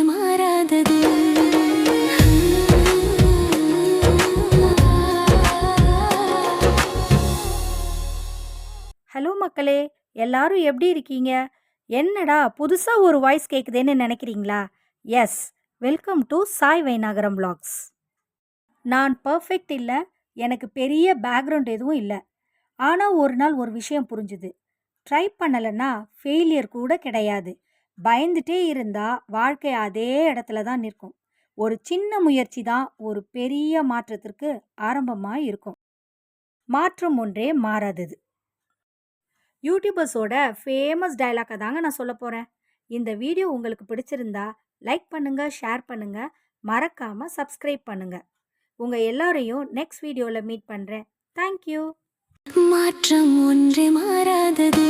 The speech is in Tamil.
மாறாதது. ஹலோ மக்களே, எல்லாரும் எப்படி இருக்கீங்க? என்னடா புதுசா ஒரு வாய்ஸ் கேக்குதேன்னு நினைக்கிறீங்களா? Yes, welcome to Sai Vainagaram vlogs. நான் பெர்ஃபெக்ட் இல்ல, எனக்கு பெரிய பேக்ரவுண்ட் எதுவும் இல்ல. ஆனா ஒரு நாள் ஒரு விஷயம் புரிஞ்சுது. ட்ரை பண்ணலன்னா ஃபெயிலியர் கூட கிடையாது. பயந்துட்டே இருந்தா வாழ்க்கை அதே இடத்துல தான் நிற்கும். ஒரு சின்ன முயற்சி தான் ஒரு பெரிய மாற்றத்திற்கு ஆரம்பமா இருக்கும். மாற்றம் ஒன்றே மாறாதது. யூடியூபர்ஸோட ஃபேமஸ் டயலாக்கை தாங்க நான் சொல்ல போகிறேன். இந்த வீடியோ உங்களுக்கு பிடிச்சிருந்தா லைக் பண்ணுங்க, ஷேர் பண்ணுங்க, மறக்காம சப்ஸ்கிரைப் பண்ணுங்க. உங்க எல்லாரையும் நெக்ஸ்ட் வீடியோவில் மீட் பண்ணுறேன். தேங்க்யூ. மாற்றம் ஒன்றே மாறாதது.